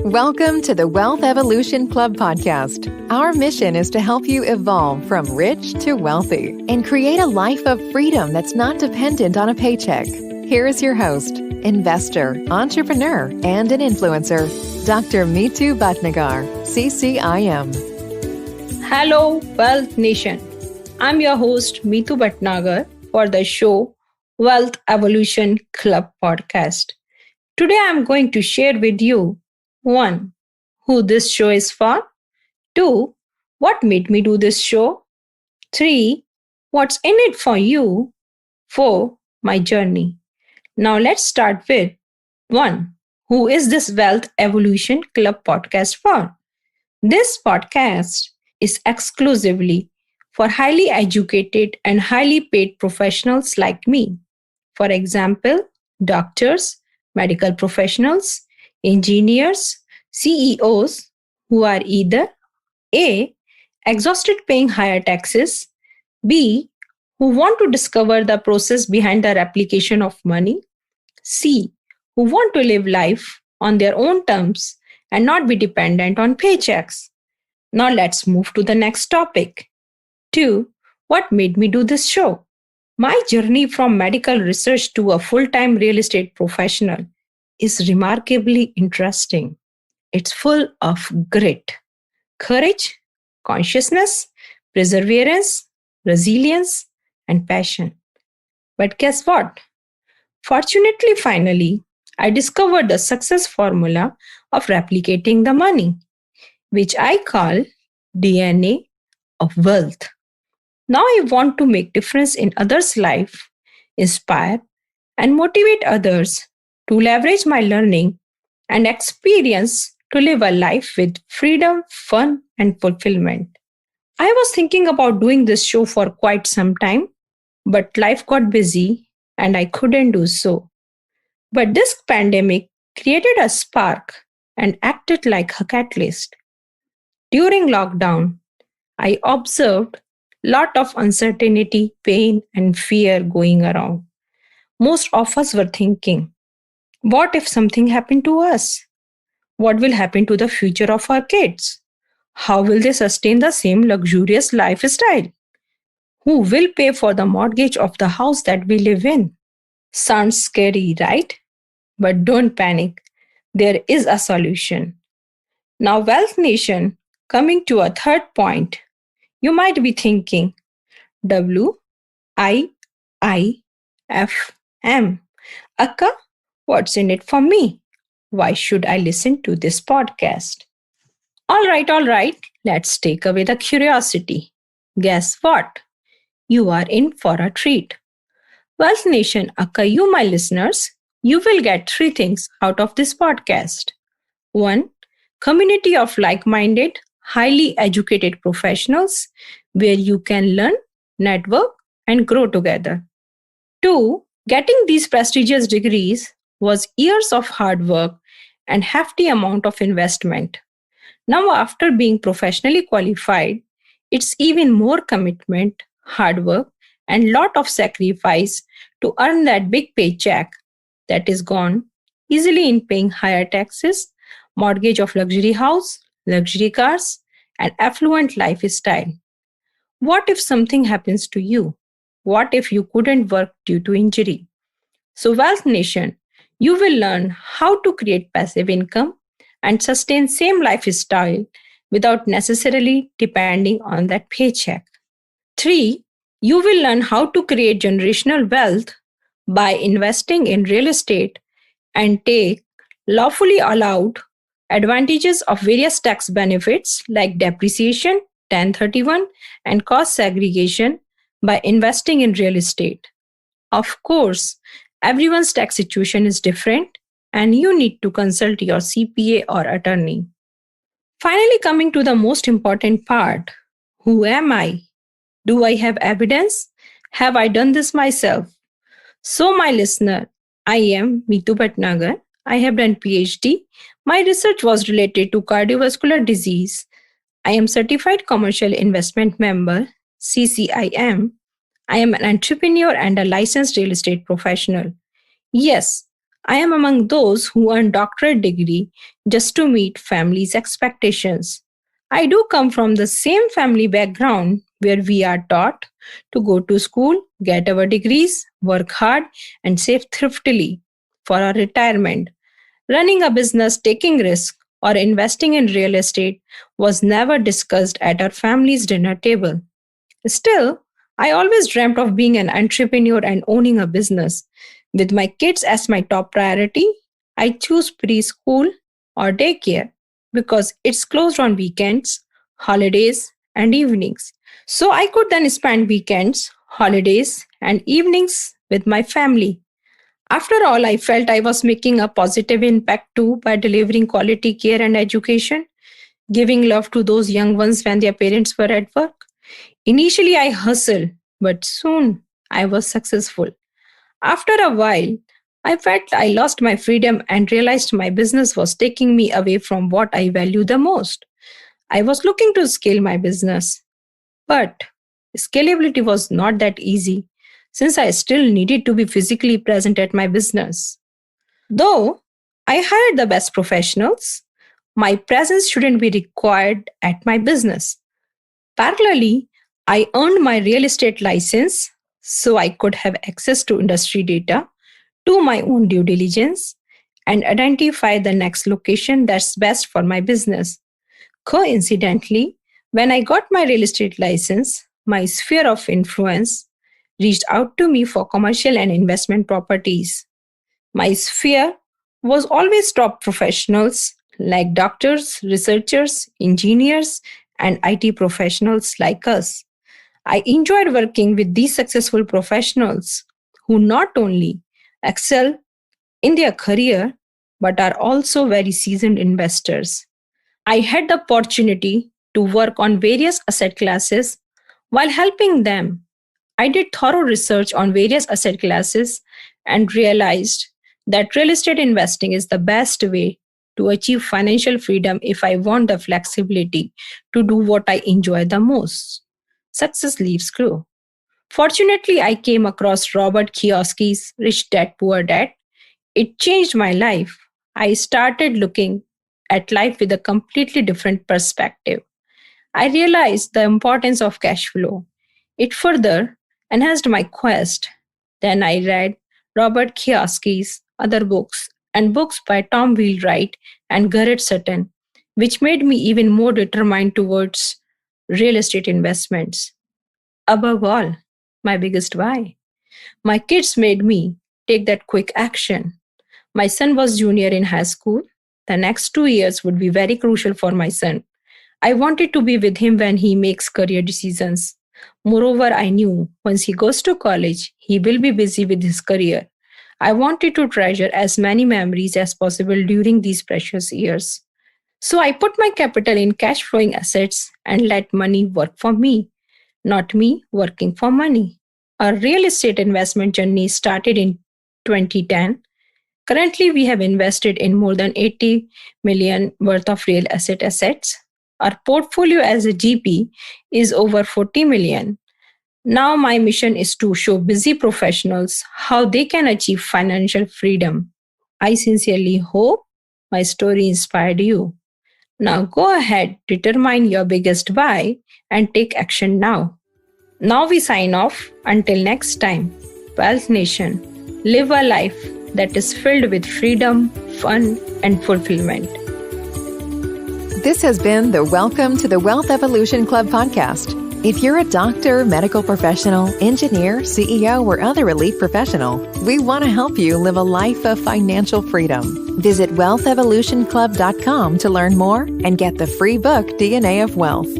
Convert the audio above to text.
Welcome to the Wealth Evolution Club podcast. Our mission is to help you evolve from rich to wealthy and create a life of freedom that's not dependent on a paycheck. Here is your host, investor, entrepreneur, and an influencer, Dr. Meetu Bhatnagar, CCIM. Hello, Wealth Nation. I'm your host, Meetu Bhatnagar, for the show Wealth Evolution Club podcast. Today, I'm going to share with you 1. Who this show is for. 2. What made me do this show. 3. What's in it for you. 4. My journey. Now let's start with 1. Who is this Wealth Evolution Club podcast for? This podcast is exclusively for highly educated and highly paid professionals like me. For example, doctors, medical professionals, engineers, CEOs who are either A. exhausted paying higher taxes, B. who want to discover the process behind the replication of money, C. who want to live life on their own terms and not be dependent on paychecks. Now let's move to the next topic. 2. What made me do this show? My journey from medical research to a full-time real estate professional is remarkably interesting. It's full of grit, courage, consciousness, perseverance, resilience, and passion. But guess what? Fortunately, finally, I discovered the success formula of replicating the money, which I call DNA of wealth. Now I want to make difference in others' life, inspire, and motivate others to leverage my learning and experience to live a life with freedom, fun, and fulfillment. I was thinking about doing this show for quite some time, but life got busy and I couldn't do so. But this pandemic created a spark and acted like a catalyst. During lockdown, I observed a lot of uncertainty, pain, and fear going around. Most of us were thinking, what if something happened to us? What will happen to the future of our kids? How will they sustain the same luxurious lifestyle? Who will pay for the mortgage of the house that we live in? Sounds scary, right? But don't panic. There is a solution. Now, Wealth Nation, coming to a third point, you might be thinking, WIIFM. Akka, what's in it for me? Why should I listen to this podcast? All right. Let's take away the curiosity. Guess what? You are in for a treat. Wealth Nation, Akka, you, my listeners, you will get 3 things out of this podcast. 1. Community of like-minded, highly educated professionals where you can learn, network, and grow together. 2. Getting these prestigious degrees was years of hard work and hefty amount of investment. Now, after being professionally qualified, it's even more commitment, hard work, and lot of sacrifice to earn that big paycheck that is gone easily in paying higher taxes, mortgage of luxury house, luxury cars, and affluent lifestyle. What if something happens to you? What if you couldn't work due to injury? So, Wealth Nation, you will learn how to create passive income and sustain same lifestyle without necessarily depending on that paycheck. 3. You will learn how to create generational wealth by investing in real estate and take lawfully allowed advantages of various tax benefits like depreciation, 1031, and cost segregation by investing in real estate. Of course, everyone's tax situation is different and you need to consult your CPA or attorney. Finally, coming to the most important part, who am I? Do I have evidence? Have I done this myself? So, my listener, I am Meetu Bhatnagar. I have done PhD. My research was related to cardiovascular disease. I am certified commercial investment member, CCIM. I am an entrepreneur and a licensed real estate professional. Yes, I am among those who earn doctorate degree just to meet family's expectations. I do come from the same family background where we are taught to go to school, get our degrees, work hard, and save thriftily for our retirement. Running a business, taking risk, or investing in real estate was never discussed at our family's dinner table. Still, I always dreamt of being an entrepreneur and owning a business. With my kids as my top priority, I choose preschool or daycare because it's closed on weekends, holidays, and evenings. So I could then spend weekends, holidays, and evenings with my family. After all, I felt I was making a positive impact too by delivering quality care and education, giving love to those young ones when their parents were at work. Initially, I hustled, but soon I was successful. After a while, I felt I lost my freedom and realized my business was taking me away from what I value the most. I was looking to scale my business, but scalability was not that easy since I still needed to be physically present at my business. Though I hired the best professionals, my presence shouldn't be required at my business. Parallelly, I earned my real estate license so I could have access to industry data, do my own due diligence, and identify the next location that's best for my business. Coincidentally, when I got my real estate license, my sphere of influence reached out to me for commercial and investment properties. My sphere was always top professionals like doctors, researchers, engineers, and IT professionals like us. I enjoyed working with these successful professionals who not only excel in their career but are also very seasoned investors. I had the opportunity to work on various asset classes while helping them. I did thorough research on various asset classes and realized that real estate investing is the best way to achieve financial freedom if I want the flexibility to do what I enjoy the most. Success leaves clue. Fortunately, I came across Robert Kiyosaki's Rich Dad Poor Dad. It changed my life. I started looking at life with a completely different perspective. I realized the importance of cash flow. It further enhanced my quest. Then I read Robert Kiyosaki's other books and books by Tom Wheelwright and Garrett Sutton, which made me even more determined towards real estate investments. Above all, my biggest why. My kids made me take that quick action. My son was junior in high school. The next 2 years would be very crucial for my son. I wanted to be with him when he makes career decisions. Moreover, I knew once he goes to college, he will be busy with his career. I wanted to treasure as many memories as possible during these precious years. So I put my capital in cash flowing assets and let money work for me, not me working for money. Our real estate investment journey started in 2010. Currently, we have invested in more than 80 million worth of real estate assets. Our portfolio as a GP is over 40 million. Now, my mission is to show busy professionals how they can achieve financial freedom. I sincerely hope my story inspired you. Now, go ahead, determine your biggest why, and take action now. Now, we sign off. Until next time, Wealth Nation, live a life that is filled with freedom, fun, and fulfillment. This has been the Welcome to the Wealth Evolution Club podcast. If you're a doctor, medical professional, engineer, CEO, or other elite professional, we want to help you live a life of financial freedom. Visit wealthevolutionclub.com to learn more and get the free book DNA of Wealth.